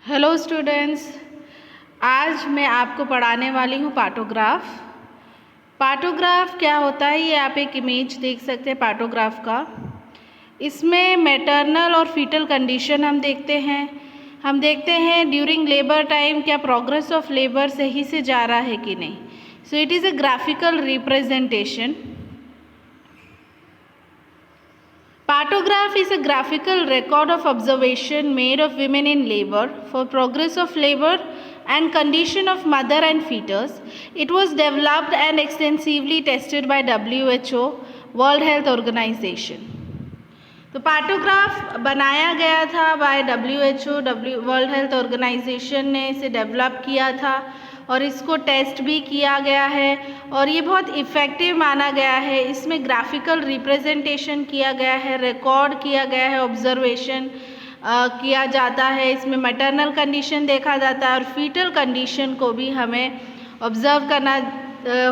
Hello students, आज मैं आपको पढ़ाने वाली हूँ पार्टोग्राफ। पार्टोग्राफ क्या होता है, ये आप एक इमेज देख सकते हैं पार्टोग्राफ का। इसमें मैटरनल और फीटल कंडीशन हम देखते हैं ड्यूरिंग लेबर टाइम क्या प्रोग्रेस ऑफ लेबर सही से जा रहा है कि नहीं। So it is a graphical representation. Partograph is a graphical record of observation made of women in labor for progress of labor and condition of mother and fetus. It was developed and extensively tested by WHO, World Health Organization. तो partograph बनाया गया था by WHO, world health organization ने इसे develop किया था और इसको टेस्ट भी किया गया है और ये बहुत इफ़ेक्टिव माना गया है। इसमें ग्राफिकल रिप्रेजेंटेशन किया गया है, रिकॉर्ड किया गया है, ऑब्जर्वेशन किया जाता है। इसमें मैटरनल कंडीशन देखा जाता है और फीटल कंडीशन को भी हमें ऑब्ज़र्व करना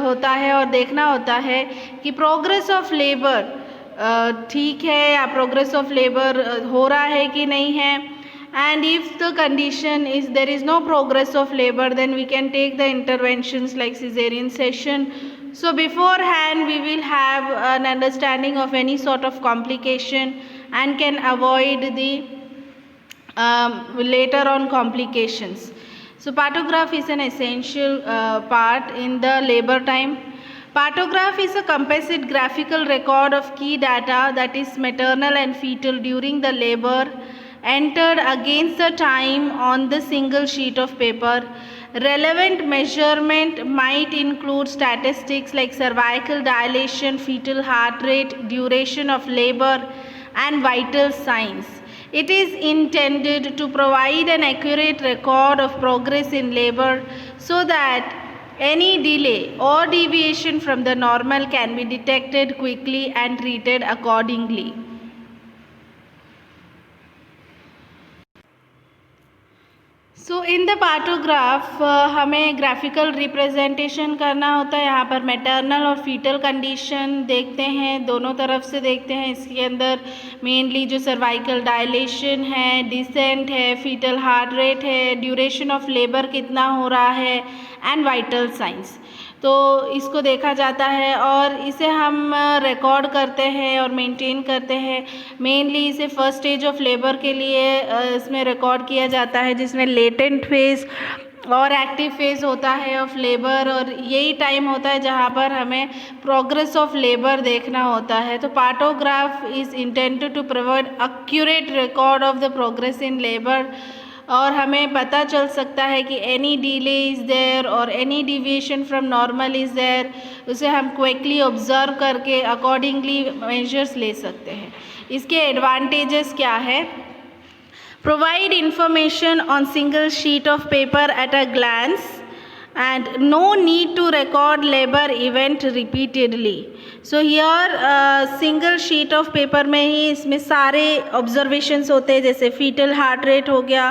होता है और देखना होता है कि प्रोग्रेस ऑफ लेबर ठीक है या प्रोग्रेस ऑफ लेबर हो रहा है कि नहीं है। And if the condition is there is no progress of labor, then we can take the interventions like cesarean section. So beforehand we will have an understanding of any sort of complication and can avoid the later on complications. So partograph is an essential part in the labor time. Partograph is a composite graphical record of key data, that is maternal and fetal, during the labor entered against the time on the single sheet of paper. Relevant measurement might include statistics like cervical dilation, fetal heart rate, duration of labor, and vital signs. It is intended to provide an accurate record of progress in labor so that any delay or deviation from the normal can be detected quickly and treated accordingly. So in the partograph हमें graphical representation करना होता है। यहाँ पर maternal और fetal condition देखते हैं, दोनों तरफ से देखते हैं। इसके अंदर मेनली जो सर्वाइकल डायलेशन है, डिसेंट है, फीटल हार्ट रेट है, ड्यूरेशन ऑफ लेबर कितना हो रहा है, एंड वाइटल साइंस, तो इसको देखा जाता है और इसे हम रिकॉर्ड करते हैं और मेंटेन करते हैं। मेनली इसे फर्स्ट स्टेज ऑफ लेबर के लिए इसमें रिकॉर्ड किया जाता है, जिसमें लेटेंट फेज़ और एक्टिव फेज़ होता है ऑफ लेबर, और यही टाइम होता है जहाँ पर हमें प्रोग्रेस ऑफ लेबर देखना होता है। तो partograph is intended to provide accurate record of the progress in labour, और हमें पता चल सकता है कि एनी डिले इज़ देयर और any deviation from normal is there, उसे हम क्विकली ऑब्जर्व करके अकॉर्डिंगली मेजर्स ले सकते हैं। इसके एडवांटेजेस क्या है? Provide information on single sheet of paper at a glance and no need to record labor event repeatedly. So here single sheet of paper में ही इसमें सारे observations होते हैं, जैसे fetal heart rate हो गया,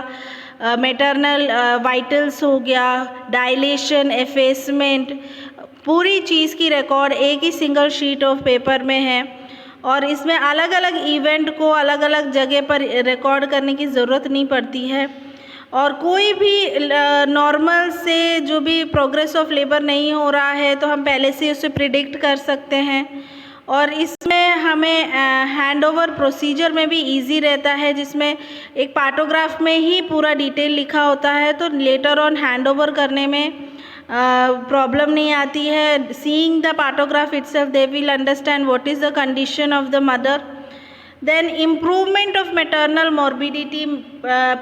maternal vitals हो गया, dilation, effacement, पूरी चीज़ की रिकॉर्ड एक ही सिंगल शीट ऑफ पेपर में है और इसमें अलग अलग इवेंट को अलग अलग जगह पर रिकॉर्ड करने की ज़रूरत नहीं पड़ती है। और कोई भी नॉर्मल से जो भी प्रोग्रेस ऑफ लेबर नहीं हो रहा है तो हम पहले से उसे प्रिडिक्ट कर सकते हैं, और इसमें हमें हैंडओवर प्रोसीजर में भी इजी रहता है, जिसमें एक पार्टोग्राफ में ही पूरा डिटेल लिखा होता है, तो लेटर ऑन हैंडओवर करने में प्रॉब्लम नहीं आती है। Seeing the partograph itself they will understand what is the condition of the mother. Then improvement of maternal morbidity,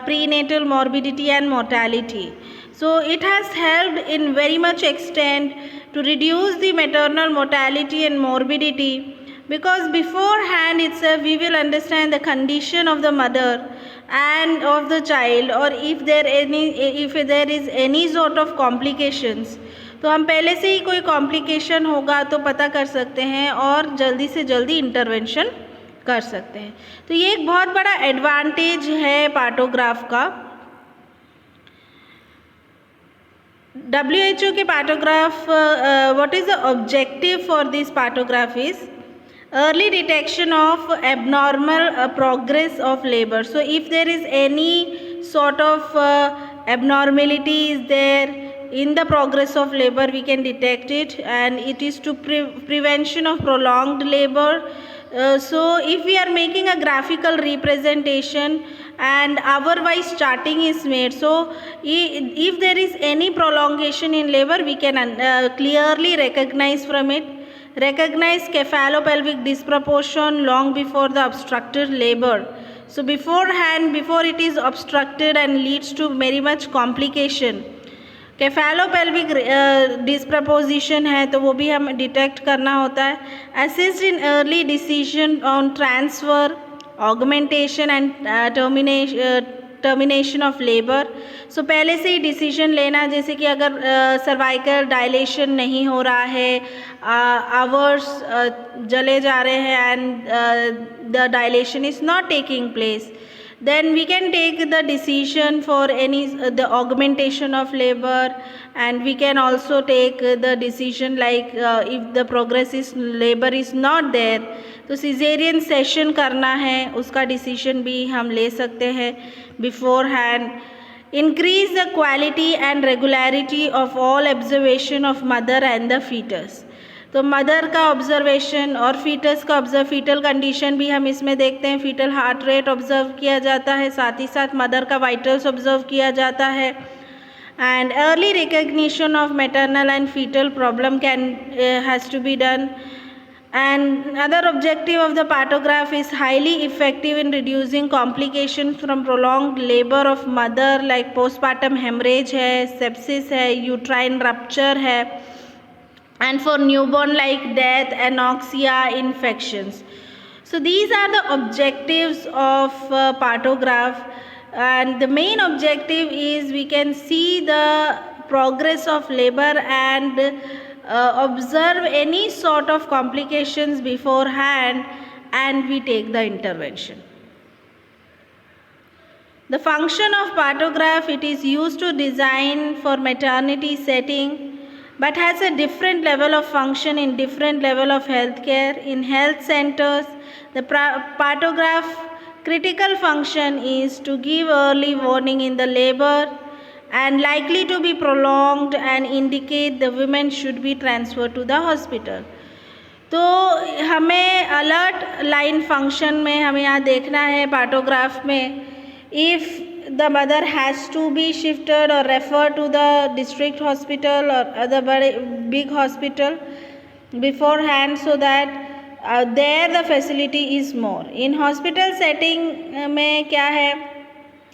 prenatal morbidity and mortality. So it has helped in very much extent to reduce the maternal mortality and morbidity, because beforehand itself we will understand the condition of the mother and of the child, or if there is any sort of complications, तो हम पहले से ही कोई complication होगा तो पता कर सकते हैं और जल्दी से जल्दी इंटरवेंशन कर सकते हैं। तो ये एक बहुत बड़ा एडवांटेज है पार्टोग्राफ का। WHO के partograph, what is the objective for this partograph is early detection of abnormal progress of labor. So if there is any sort of abnormality is there in the progress of labor, we can detect it, and it is to prevention of prolonged labor. So if we are making a graphical representation and hour-wise charting is made, so if there is any prolongation in labor, we can clearly recognize from it. Recognize cephalopelvic disproportion long before the obstructed labor. So beforehand, before it is obstructed and leads to very much complication, cephalopelvic disproportion है तो वो भी हम detect करना होता है. Assist in early decision on transfer, augmentation and termination of labour. So पहले से ही डिसीजन लेना, जैसे कि अगर सर्वाइकल डायलेशन नहीं हो रहा है, आवर्स जले जा रहे हैं and the dilation is not taking place, then we can take the decision for any the augmentation of labor, and we can also take the decision like if the progress is labor is not there तो caesarean section करना है, उसका decision भी हम ले सकते हैं beforehand. Increase the quality and regularity of all observation of mother and the foetus. तो मदर का ऑब्जर्वेशन और फीटस का फीटल कंडीशन भी हम इसमें देखते हैं. फीटल हार्ट रेट ऑब्जर्व किया जाता है, साथ ही साथ मदर का वाइटल्स ऑब्जर्व किया जाता है. And early recognition of maternal and foetal problem can has to be done. And other objective of the partograph is highly effective in reducing complications from prolonged labor of mother like postpartum hemorrhage है, sepsis है, uterine rupture है, and for newborn like death, anoxia, infections. So these are the objectives of partograph, and the main objective is we can see the progress of labor and observe any sort of complications beforehand, and we take the intervention. The function of partograph, it is used to design for maternity setting, but has a different level of function in different level of healthcare. In health centers, the partograph critical function is to give early warning in the labor and likely to be prolonged and indicate the women should be transferred to the hospital. तो हमें alert line function में हमें यहाँ देखना है partograph में, if the mother has to be shifted or referred to the district hospital or other big hospital beforehand, so that there the facility is more. In hospital setting में क्या है,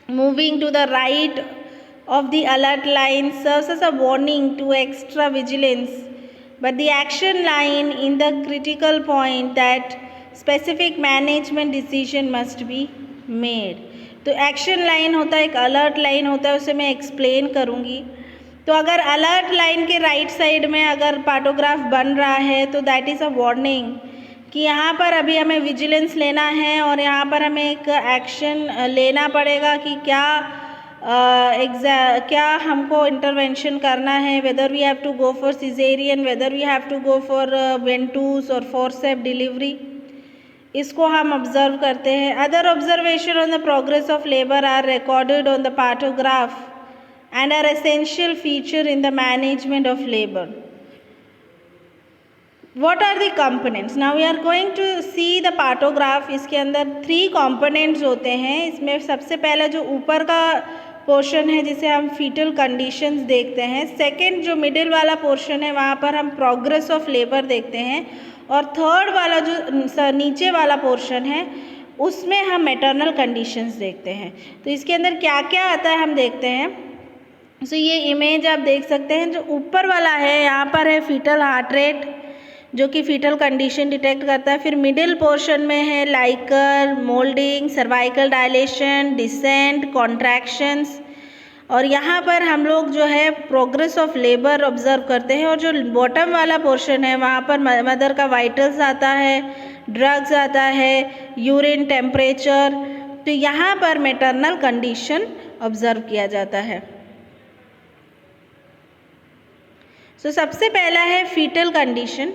moving to the right of the alert line serves as a warning to extra vigilance, but the action line in the critical point that specific management decision must be made. तो action line होता है, एक alert line होता है, उसे मैं explain करूँगी. तो अगर अलर्ट लाइन के राइट साइड में अगर पार्टोग्राफ बन रहा है तो दैट इज़ अ वार्निंग कि यहाँ पर अभी हमें विजिलेंस लेना है और यहाँ पर हमें एक एक्शन लेना पड़ेगा कि क्या हमको इंटरवेंशन करना है, whether we have to go for caesarean, whether we have to go for ventouse और फोर्सेप डिलीवरी. इसको हम ऑब्जर्व करते हैं. Other observation on the progress of labour are recorded on the partograph and are essential feature in the management of labour. What are the components? Now we are going to see the partograph. इसके अंदर 3 components होते हैं. इसमें सबसे पहला जो ऊपर का पोर्शन है जिसे हम फीटल कंडीशंस देखते हैं. सेकंड जो मिडिल वाला पोर्शन है वहाँ पर हम प्रोग्रेस ऑफ लेबर देखते हैं, और थर्ड वाला जो नीचे वाला पोर्शन है उसमें हम मैटरनल कंडीशंस देखते हैं. तो इसके अंदर क्या क्या आता है हम देखते हैं. सो ये इमेज आप देख सकते हैं. जो ऊपर वाला है यहाँ पर है फीटल हार्ट रेट जो कि फीटल कंडीशन डिटेक्ट करता है. फिर मिडिल पोर्शन में है liquor, moulding, cervical dilation, descent, contractions, और यहाँ पर हम लोग जो है प्रोग्रेस ऑफ लेबर ऑब्जर्व करते हैं. और जो बॉटम वाला पोर्शन है वहाँ पर मदर का वाइटल्स आता है, ड्रग्स आता है, यूरिन टेम्परेचर. तो यहाँ पर मैटरनल कंडीशन ऑब्जर्व किया जाता है. सो सबसे पहला है foetal condition.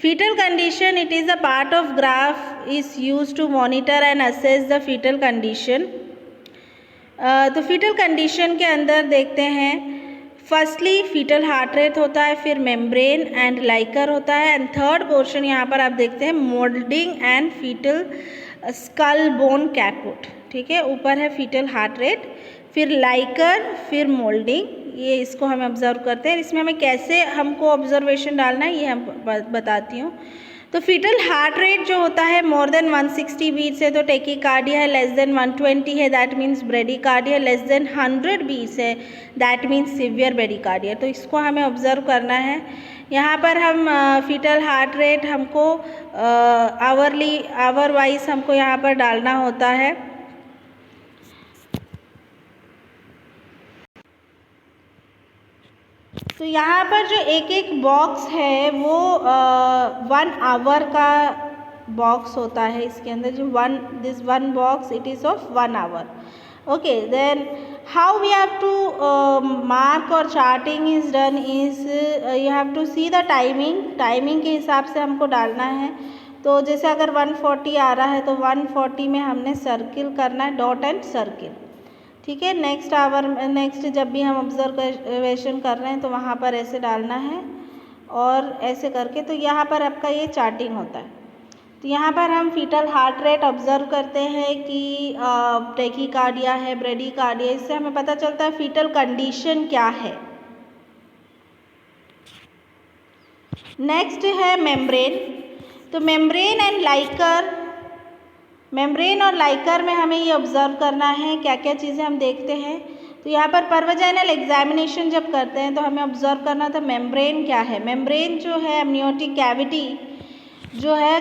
Fetal condition, it is a part of graph is used to monitor and assess the fetal condition. तो फीटल कंडीशन के अंदर देखते हैं, फर्स्टली फीटल हार्ट रेट होता है, फिर मेम्ब्रेन एंड लाइकर होता है, एंड थर्ड पोर्शन यहाँ पर आप देखते हैं moulding and foetal skull bone caput. ठीक है, ऊपर है फीटल हार्ट रेट, फिर लाइकर, फिर मोल्डिंग, ये इसको हम ऑब्जर्व करते हैं। इसमें हमें कैसे हमको ऑब्जर्वेशन डालना है ये हम बताती हूँ। तो फीटल हार्ट रेट जो होता है मोर देन 160 बीट्स है तो टेकीकार्डिया है, लेस देन 120 है that means bradycardia, less than 100 beats है दैट मीन्स सीवियर ब्रेडिकार्डिया। तो इसको हमें ऑब्जर्व करना है। यहाँ पर हम फीटल हार्ट रेट हमको आवर वाइज हमको यहाँ पर डालना होता है। तो यहाँ पर जो एक एक बॉक्स है वो 1 आवर का बॉक्स होता है। इसके अंदर जो this one box it is of 1 hour. Okay, then how we have to mark और charting is done is you have to see the timing के हिसाब से हमको डालना है। तो जैसे अगर 140 आ रहा है तो 140 में हमने सर्किल करना है, डॉट एंड सर्किल। ठीक है, नेक्स्ट जब भी हम ऑब्जर्वेशन कर रहे हैं तो वहाँ पर ऐसे डालना है और ऐसे करके, तो यहाँ पर आपका ये चार्टिंग होता है। तो यहाँ पर हम फीटल हार्ट रेट ऑब्जर्व करते हैं कि टेकीकार्डिया है, ब्रेडिकार्डिया, इससे हमें पता चलता है फीटल कंडीशन क्या है। नेक्स्ट है मेम्ब्रेन। तो मेम्ब्रेन और लाइकर में हमें ये ऑब्जर्व करना है क्या क्या चीज़ें हम देखते हैं। तो यहाँ पर परवजाइनल एग्जामिनेशन जब करते हैं तो हमें ऑब्जर्व करना था मेम्ब्रेन क्या है। मेम्ब्रेन जो है एमनियोटिक कैविटी जो है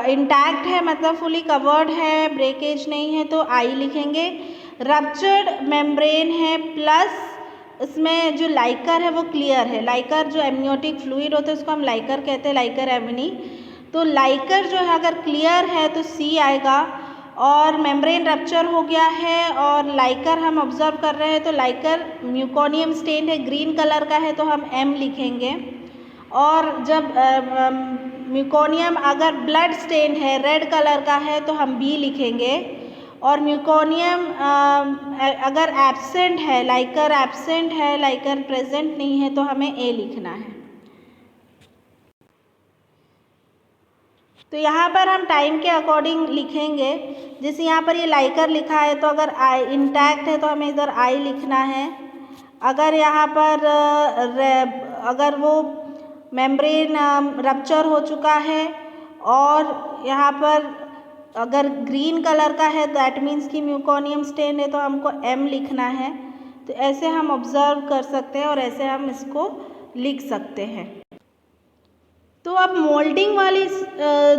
इंटैक्ट है, मतलब फुली कवर्ड है, ब्रेकेज नहीं है तो आई लिखेंगे। रप्चर्ड मेम्ब्रेन है प्लस इसमें जो लाइकर है वो क्लियर है। लाइकर जो एमनियोटिक फ्लूइड होता है उसको हम लाइकर कहते हैं, लाइकर एमनी। तो लाइकर जो है अगर क्लियर है तो सी आएगा, और मेम्ब्रेन रप्चर हो गया है और लाइकर हम ऑब्जर्व कर रहे हैं तो लाइकर म्यूकोनियम स्टेन है, ग्रीन कलर का है तो हम एम लिखेंगे। और जब म्यूकोनियम अगर ब्लड स्टेन है, रेड कलर का है तो हम बी लिखेंगे। और म्यूकोनियम अगर एब्सेंट है, लाइकर एब्सेंट है, लाइकर प्रेजेंट नहीं है तो हमें ए लिखना है। तो यहाँ पर हम टाइम के अकॉर्डिंग लिखेंगे। जैसे यहाँ पर ये लाइकर लिखा है तो अगर आई इंटैक्ट है तो हमें इधर आई लिखना है। अगर यहाँ पर अगर वो मेम्ब्रेन रप्चर हो चुका है और यहाँ पर अगर ग्रीन कलर का है दैट मीन्स कि म्यूकोनियम स्टेन है तो हमको एम लिखना है। तो ऐसे हम ऑब्जर्व कर सकते हैं और ऐसे हम इसको लिख सकते हैं। तो अब मोल्डिंग वाली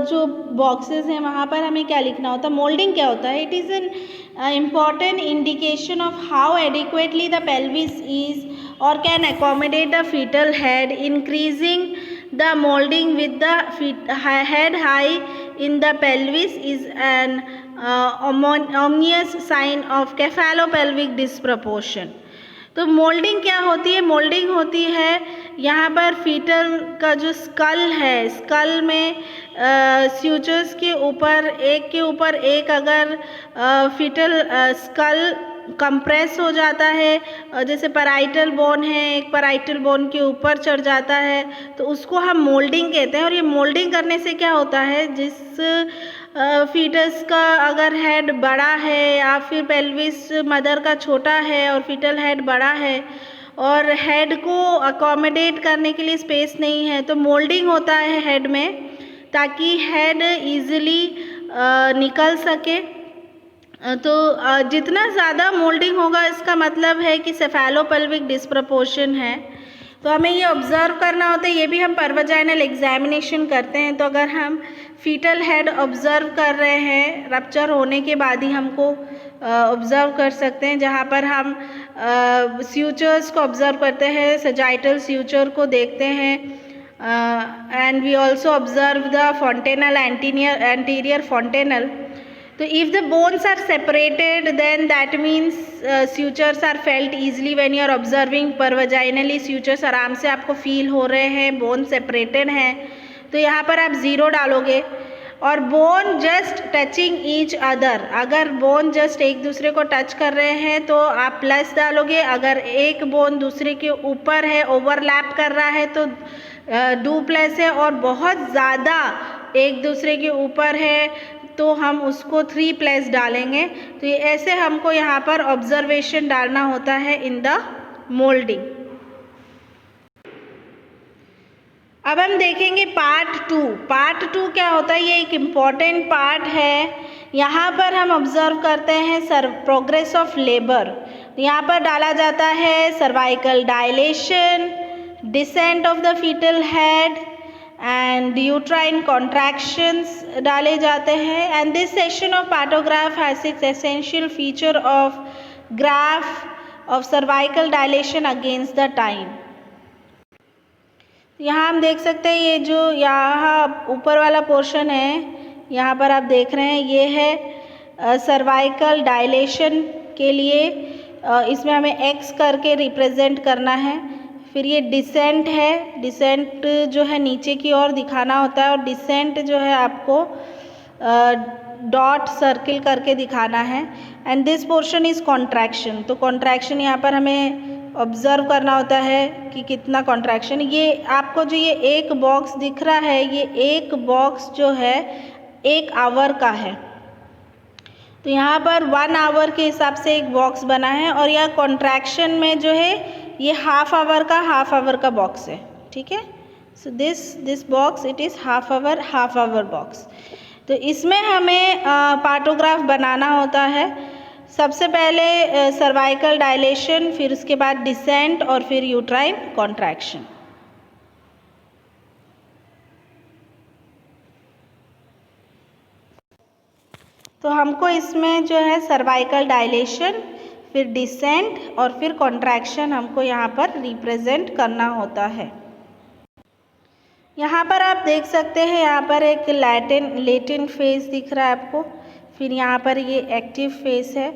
जो बॉक्सेस हैं वहाँ पर हमें क्या लिखना होता है। मोल्डिंग क्या होता है? It is an important indication of how adequately the pelvis is or can accommodate the fetal head. Increasing the molding with the head high in the pelvis is an ominous sign of cephalopelvic disproportion. तो moulding क्या होती है? Moulding होती है यहाँ पर fetal का जो स्कल है, स्कल में स्यूचर्स के ऊपर एक अगर फीटल स्कल कंप्रेस हो जाता है, जैसे पैराइटल बोन है, एक पैराइटल बोन के ऊपर चढ़ जाता है तो उसको हम मोल्डिंग कहते हैं। और ये मोल्डिंग करने से क्या होता है, जिस फीटस का अगर हेड बड़ा है या फिर पेल्विस मदर का छोटा है और फीटल हेड बड़ा है और हेड को अकोमोडेट करने के लिए स्पेस नहीं है तो मोल्डिंग होता है हेड में, ताकि हेड ईजिली निकल सके। तो जितना ज़्यादा मोल्डिंग होगा इसका मतलब है कि सेफेलोपेल्विक डिस्प्रपोर्शन है। तो हमें ये ऑब्ज़र्व करना होता है। ये भी हम परवजाइनल एग्जामिनेशन करते हैं। तो अगर हम फीटल हेड ऑब्ज़र्व कर रहे हैं रप्चर होने के बाद ही हमको ऑब्ज़र्व कर सकते हैं, जहाँ पर हम स्यूचर्स को ऑब्ज़र्व करते हैं, सजाइटल स्यूचर को देखते हैं, and we also observe the fontanel anterior fontanel. So if the bones are separated then that means sutures are felt easily when you are observing pervaginally. sutures आराम से आपको फील हो रहे हैं, बोन सेपरेटेड हैं तो यहाँ पर आप 0 डालोगे। और bone just touching each other, अगर बोन जस्ट एक दूसरे को टच कर रहे हैं तो आप प्लस डालोगे, अगर एक बोन दूसरे के ऊपर है, ओवरलैप कर रहा है तो डू प्लस है, और बहुत ज़्यादा एक दूसरे के ऊपर है तो हम उसको 3 प्लस डालेंगे। तो ये ऐसे हमको यहाँ पर ऑब्जर्वेशन डालना होता है इन द मोल्डिंग। अब हम देखेंगे पार्ट 2। पार्ट 2 क्या होता है, ये एक इम्पॉर्टेंट पार्ट है। यहाँ पर हम ऑब्जर्व करते हैं प्रोग्रेस ऑफ लेबर। यहाँ पर डाला जाता है cervical dilation, descent of the foetal head and uterine contractions डाले जाते हैं। And this section of partograph has its essential feature of graph of cervical dilation against the time. यहाँ हम देख सकते हैं ये जो यहाँ ऊपर वाला पोर्शन है, यहाँ पर आप देख रहे हैं ये है सर्वाइकल डायलेशन के लिए, इसमें हमें एक्स करके रिप्रेजेंट करना है। फिर ये डिसेंट है, डिसेंट जो है नीचे की ओर दिखाना होता है, और डिसेंट जो है आपको डॉट सर्किल करके दिखाना है। And this portion is contraction, तो कॉन्ट्रैक्शन यहाँ पर हमें ऑब्ज़र्व करना होता है कि कितना कॉन्ट्रैक्शन। ये आपको जो ये एक बॉक्स दिख रहा है, ये एक बॉक्स जो है 1 आवर का है, तो यहाँ पर 1 आवर के हिसाब से एक बॉक्स बना है, और यह कॉन्ट्रैक्शन में जो है ये हाफ आवर का बॉक्स है, ठीक है। So this box it is half hour box. तो इसमें हमें पार्टोग्राफ बनाना होता है। सबसे पहले सर्वाइकल डायलेशन, फिर उसके बाद डिसेंट, और फिर यूट्राइन कॉन्ट्रैक्शन। तो हमको इसमें जो है सर्वाइकल डायलेशन, फिर डिसेंट और फिर कॉन्ट्रैक्शन हमको यहाँ पर रिप्रेजेंट करना होता है। यहाँ पर आप देख सकते हैं, यहाँ पर एक लेटेंट फेज दिख रहा है आपको, फिर यहाँ पर ये एक्टिव फेज है।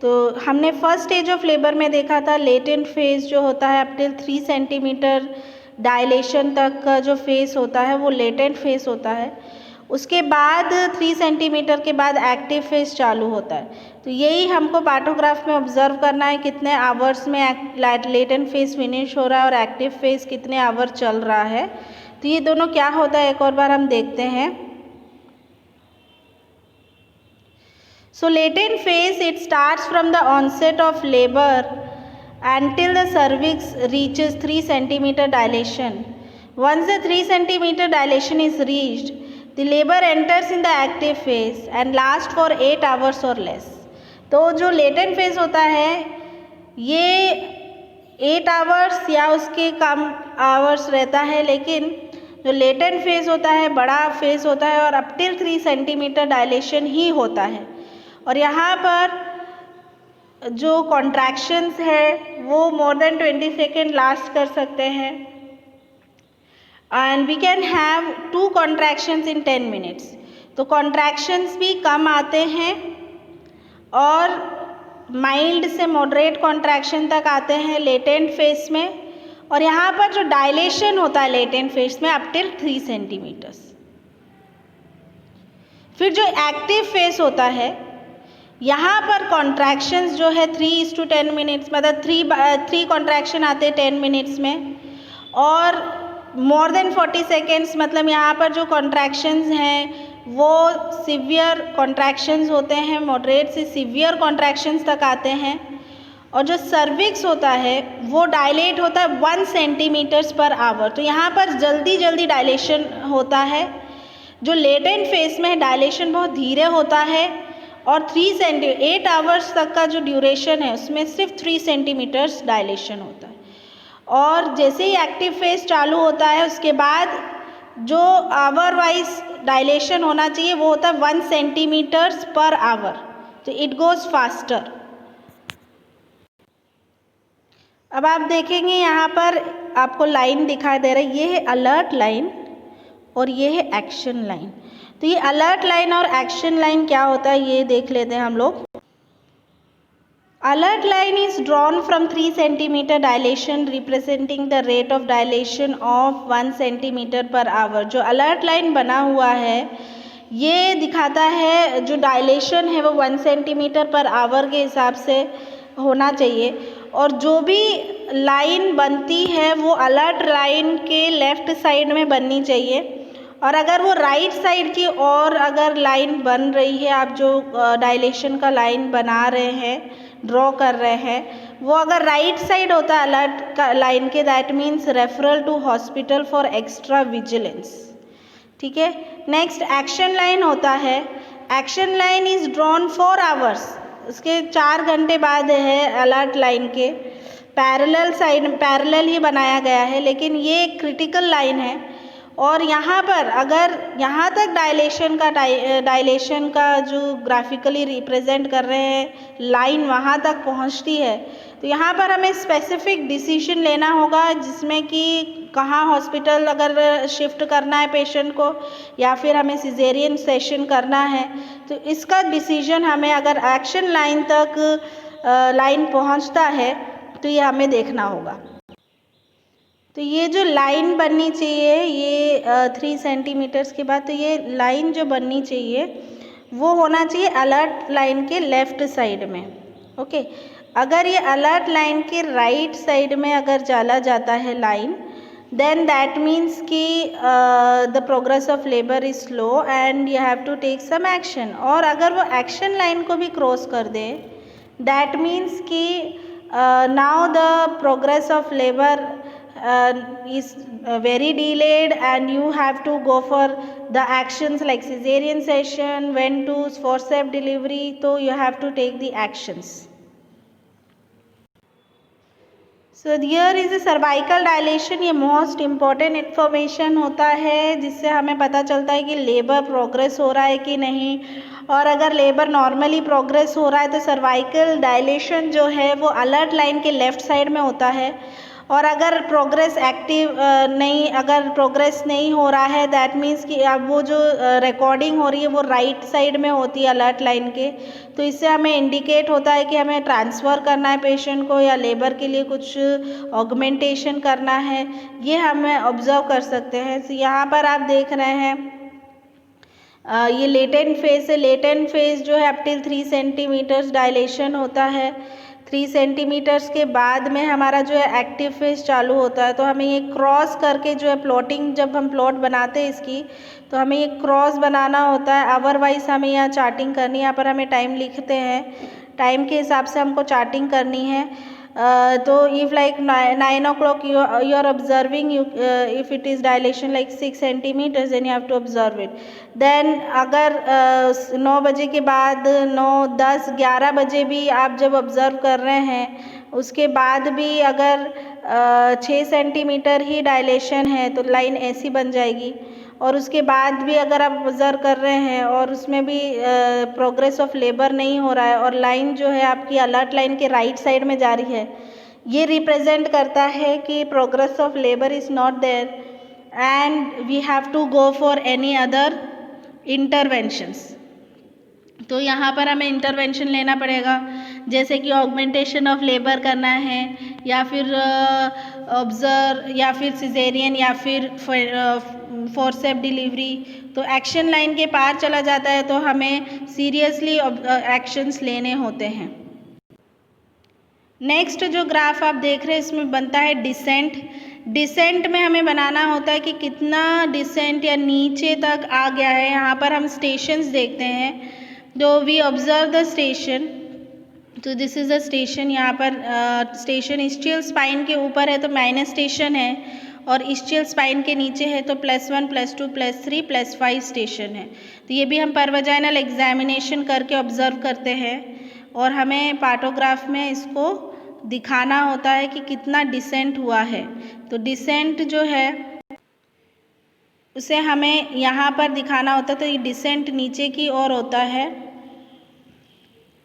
तो हमने फर्स्ट स्टेज ऑफ लेबर में देखा था लेटेंट फेज जो होता है अप टिल 3 सेंटीमीटर डायलेशन तक का जो फेस होता है वो लेटेंट फेस होता है। उसके बाद 3 सेंटीमीटर के बाद एक्टिव फेस चालू होता है। तो यही हमको पार्टोग्राफ में ऑब्जर्व करना है, कितने आवर्स में लेटेंट फेस फिनिश हो रहा है और एक्टिव फेस कितने आवर चल रहा है। तो ये दोनों क्या होता है एक और बार हम देखते हैं। So latent phase, it starts from the onset of labor until the cervix reaches 3 centimeter dilation. Once the 3 centimeter dilation is reached, the labor enters in the active phase and lasts for 8 hours or less. तो जो latent phase होता है ये 8 hours या उसके कम hours रहता है, लेकिन जो लेटेंट फेज होता है बड़ा फेज होता है और अप टिल 3 सेंटीमीटर डायलेशन ही होता है। और यहाँ पर जो कॉन्ट्रैक्शंस है वो मोर देन 20 सेकेंड लास्ट कर सकते हैं, and we can have 2 contractions in 10 minutes. तो कॉन्ट्रैक्शंस भी कम आते हैं और माइल्ड से मॉडरेट कॉन्ट्रैक्शन तक आते हैं लेटेंट फेज में। और यहाँ पर जो डायलेशन होता है लेटेंट फेज में अप टिल 3 सेंटीमीटर्स। फिर जो एक्टिव फेज होता है यहाँ पर कॉन्ट्रैक्शंस जो है 3:10 मिनट्स, मतलब 3 कॉन्ट्रैक्शन आते हैं 10 मिनट्स में, और मोर देन 40 सेकेंड्स, मतलब यहाँ पर जो कॉन्ट्रैक्शंस हैं वो सीवियर कॉन्ट्रैक्शंस होते हैं, मॉडरेट से सीवियर कॉन्ट्रैक्शंस तक आते हैं। और जो सर्विक्स होता है वो डायलेट होता है 1 सेंटीमीटर्स पर आवर। तो यहाँ पर जल्दी डायलेशन होता है। जो लेटेंट फेज में डायलेशन बहुत धीरे होता है और 8 आवर्स तक का जो ड्यूरेशन है उसमें सिर्फ 3 सेंटीमीटर्स डायलेशन होता है। और जैसे ही एक्टिव फेज चालू होता है उसके बाद जो आवर वाइज डायलेशन होना चाहिए वो होता है 1 सेंटीमीटर्स पर आवर। तो इट गोज़ फास्टर। अब आप देखेंगे यहाँ पर आपको लाइन दिखाई दे रही है, ये है अलर्ट लाइन और ये है एक्शन लाइन। तो ये अलर्ट लाइन और एक्शन लाइन क्या होता है ये देख लेते हैं हम लोग। Alert line is drawn from 3 centimetre dilation representing the rate of dilation of 1 centimetre per hour. जो अलर्ट लाइन बना हुआ है ये दिखाता है जो डायलेशन है वो 1 सेंटीमीटर पर आवर के हिसाब से होना चाहिए, और जो भी लाइन बनती है वो अलर्ट लाइन के लेफ़्ट साइड में बननी चाहिए। और अगर वो राइट साइड की और अगर लाइन बन रही है, आप जो डायलेशन का लाइन बना रहे हैं, ड्रॉ कर रहे हैं, वो अगर राइट साइड होता है अलर्ट का लाइन के, that means referral to hospital for extra vigilance. ठीक है। नेक्स्ट एक्शन लाइन होता है। Action line is drawn 4 hours, उसके 4 घंटे बाद है अलर्ट लाइन के। पैरेलल ही बनाया गया है, लेकिन ये क्रिटिकल लाइन है। और यहाँ पर अगर यहाँ तक डायलेशन का जो ग्राफिकली रिप्रेजेंट कर रहे हैं लाइन वहाँ तक पहुँचती है, तो यहाँ पर हमें स्पेसिफिक डिसीजन लेना होगा, जिसमें कि कहाँ हॉस्पिटल अगर शिफ्ट करना है पेशेंट को, या फिर हमें सिजेरियन सेशन करना है, तो इसका डिसीजन हमें अगर एक्शन लाइन तक लाइन पहुँचता है तो ये हमें देखना होगा। तो ये जो लाइन बननी चाहिए ये 3 सेंटीमीटर्स के बाद, तो ये लाइन जो बननी चाहिए वो होना चाहिए अलर्ट लाइन के लेफ़्ट साइड में। ओके। अगर ये अलर्ट लाइन के राइट साइड में अगर चला जाता है लाइन, देन दैट मीन्स कि the progress of labour is slow and you have to take some action. और अगर वो एक्शन लाइन को भी क्रॉस कर दे, दैट मीन्स कि now the progress of labour is very delayed and you have to go for the actions like cesarean section, when to forceps delivery, so you have to take the actions. So here is a cervical dilation, ये most important information होता है, जिससे हमें पता चलता है कि labour progress हो रहा है कि नहीं। और अगर लेबर नॉर्मली प्रोग्रेस हो रहा है तो सर्वाइकल डायलेशन जो है वो अलर्ट लाइन के लेफ़्ट साइड में होता है। और अगर प्रोग्रेस नहीं हो रहा है, दैट मीन्स कि अब वो जो रिकॉर्डिंग हो रही है वो राइट साइड में होती है अलर्ट लाइन के। तो इससे हमें इंडिकेट होता है कि हमें ट्रांसफ़र करना है पेशेंट को, या लेबर के लिए कुछ ऑगमेंटेशन करना है, ये हमें ऑब्जर्व कर सकते हैं। तो यहाँ पर आप देख रहे हैं ये लेटेंट फेज है। लेटेंट फेज जो है अप टिल 3 सेंटीमीटर्स डायलेशन होता है। 3 सेंटीमीटर्स के बाद में हमारा जो है एक्टिव फेज चालू होता है। तो हमें ये क्रॉस करके जो है प्लॉटिंग, जब हम प्लॉट बनाते हैं इसकी, तो हमें ये क्रॉस बनाना होता है। अदरवाइज हमें यहाँ चार्टिंग करनी है। यहाँ पर हमें टाइम लिखते हैं, टाइम के हिसाब से हमको चार्टिंग करनी है। तो if like 9 o'clock you are observing, if it is dilation like 6 centimeters, then you have to observe it. Then अगर 9 बजे के बाद 9, 10, 11 बजे भी आप जब ऑब्ज़र्व कर रहे हैं, उसके बाद भी अगर 6 सेंटीमीटर ही डायलेशन है तो लाइन ऐसी बन जाएगी। और उसके बाद भी अगर आप ऑब्ज़र्व कर रहे हैं और उसमें भी प्रोग्रेस ऑफ लेबर नहीं हो रहा है और लाइन जो है आपकी अलर्ट लाइन के राइट साइड में जा रही है, ये रिप्रेजेंट करता है कि progress of labour is not there and we have to go for any other interventions. तो यहाँ पर हमें इंटरवेंशन लेना पड़ेगा, जैसे कि ऑगमेंटेशन ऑफ लेबर करना है, या फिर ऑब्ज़र्व, या फिर सिजेरियन, या फिर फोर्सेप डिलीवरी। तो एक्शन लाइन के पार चला जाता है तो हमें सीरियसली एक्शंस लेने होते हैं। नेक्स्ट जो ग्राफ आप देख रहे हैं इसमें बनता है डिसेंट। डिसेंट में हमें बनाना होता है कि कितना डिसेंट या नीचे तक आ गया है। यहाँ पर हम स्टेशंस देखते हैं, जो वी ऑब्जर्व द स्टेशन। तो दिस इज़ द स्टेशन। यहाँ पर स्टेशन इस्चियल स्पाइन के ऊपर है तो माइनस स्टेशन है, और इस्चियल स्पाइन के नीचे है तो +1, +2, +3, +5 स्टेशन है। तो ये भी हम पर वजाइनल एग्जामिनेशन करके ऑब्जर्व करते हैं, और हमें पार्टोग्राफ में इसको दिखाना होता है कि कितना डिसेंट हुआ है। तो डिसेंट जो है उसे हमें यहाँ पर दिखाना होता है। तो ये डिसेंट नीचे की ओर होता है,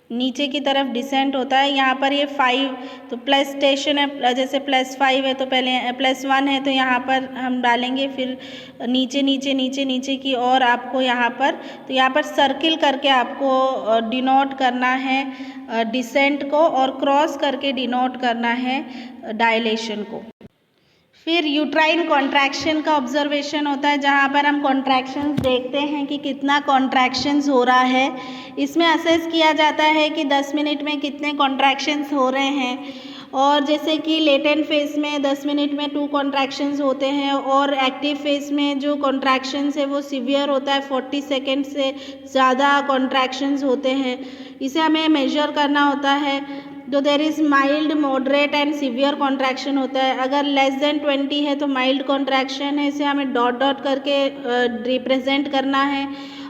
नीचे की तरफ डिसेंट होता है। यहाँ पर ये 5 तो प्लस स्टेशन है, जैसे +5 है तो पहले +1 है तो यहाँ पर हम डालेंगे, फिर नीचे नीचे नीचे नीचे की और आपको यहाँ पर, तो यहाँ पर सर्किल करके आपको डिनोट करना है डिसेंट को, और क्रॉस करके डिनोट करना है डायलेशन को। फिर यूट्राइन कॉन्ट्रैक्शन का ऑब्जर्वेशन होता है, जहाँ पर हम कॉन्ट्रैक्शंस देखते हैं कि कितना कॉन्ट्रैक्शंस हो रहा है। इसमें असेस किया जाता है कि 10 मिनट में कितने कॉन्ट्रैक्शंस हो रहे हैं। और जैसे कि लेटेंट फेज में 10 मिनट में 2 कॉन्ट्रैक्शंस होते हैं, और एक्टिव फेज में जो कॉन्ट्रैक्शंस है वो सीवियर होता है, 40 सेकेंड से ज़्यादा कॉन्ट्रैक्शंस होते हैं। इसे हमें मेजर करना होता है। तो there is mild, moderate and severe contraction होता है। अगर लेस देन 20 है तो माइल्ड कॉन्ट्रैक्शन है, इसे हमें डॉट डॉट करके रिप्रेजेंट करना है।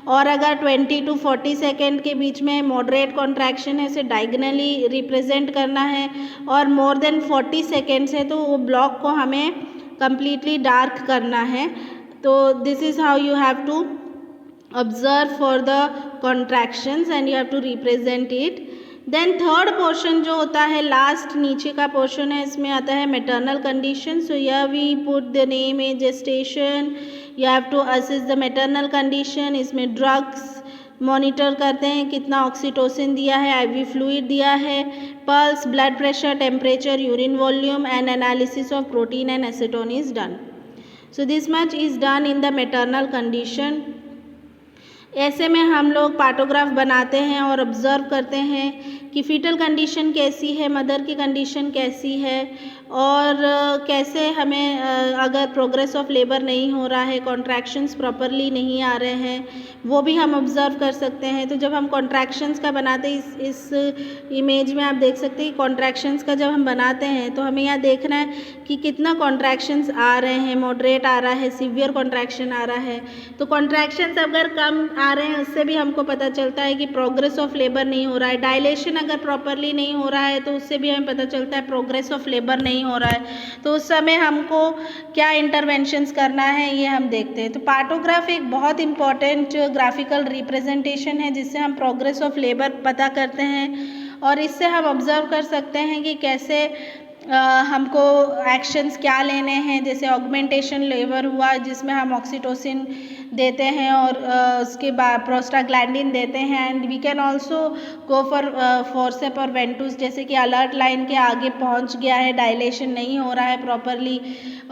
और अगर 20 to 40 सेकेंड के बीच में मॉडरेट कॉन्ट्रैक्शन है, इसे डायगनली रिप्रेजेंट करना है। और मोर देन 40 सेकेंड्स है तो वो ब्लॉक को हमें कम्प्लीटली डार्क करना है। तो this is how you have to observe for the contractions and you have to represent it. Then third portion जो होता है, लास्ट नीचे का पोर्शन है, इसमें आता है मैटरनल कंडीशन। सो या we put the name a gestation, you have to assess the maternal condition. इसमें ड्रग्स मॉनिटर करते हैं, कितना ऑक्सीटोसिन दिया है, आईवी फ्लूइड दिया है, pulse, blood pressure, temperature, urine volume and analysis of protein and acetone is done. So this much is done in the maternal condition. ऐसे में हम लोग पार्टोग्राफ बनाते हैं और ऑब्ज़र्व करते हैं कि फीटल कंडीशन कैसी है, मदर की कंडीशन कैसी है, और कैसे हमें अगर प्रोग्रेस ऑफ लेबर नहीं हो रहा है, कॉन्ट्रैक्शंस प्रॉपरली नहीं आ रहे हैं, वो भी हम ऑब्ज़र्व कर सकते हैं। तो जब हम कॉन्ट्रैक्शंस का बनाते हैं, इस इमेज में आप देख सकते हैं कॉन्ट्रैक्शंस का जब हम बनाते हैं तो हमें यहाँ देखना है कि कितना कॉन्ट्रैक्शंस आ रहे हैं, मॉडरेट आ रहा है, सीवियर कॉन्ट्रैक्शन आ रहा है। तो कॉन्ट्रैक्शंस अगर कम आ रहे हैं उससे भी हमको पता चलता है कि प्रोग्रेस ऑफ लेबर नहीं हो रहा है। डायलेशन अगर प्रॉपरली नहीं हो रहा है तो उससे भी हमें पता चलता है प्रोग्रेस ऑफ लेबर नहीं हो रहा है। तो उस समय हमको क्या इंटरवेंशंस करना है ये हम देखते हैं। तो पार्टोग्राफ एक बहुत इंपॉर्टेंट ग्राफिकल रिप्रेजेंटेशन है जिससे हम प्रोग्रेस ऑफ लेबर पता करते हैं, और इससे हम ऑब्जर्व कर सकते हैं कि कैसे हमको एक्शंस क्या लेने हैं। जैसे ऑगमेंटेशन लेबर हुआ जिसमें हम ऑक्सीटोसिन देते हैं और उसके बाद प्रोस्टाग्लैंडिन देते हैं। And we can also go for forceps और वेंटूस, जैसे कि अलर्ट लाइन के आगे पहुंच गया है, डायलेशन नहीं हो रहा है प्रॉपरली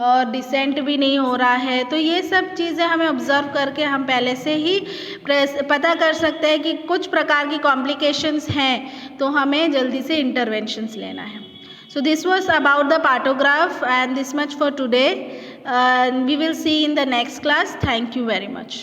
और डिसेंट भी नहीं हो रहा है। तो ये सब चीज़ें हमें ऑब्जर्व करके हम पहले से ही पता कर सकते हैं कि कुछ प्रकार की कॉम्प्लिकेशंस हैं, तो हमें जल्दी से इंटरवेंशंस लेना है। So this was about the partograph, and this much for today. We will see in the next class. Thank you very much.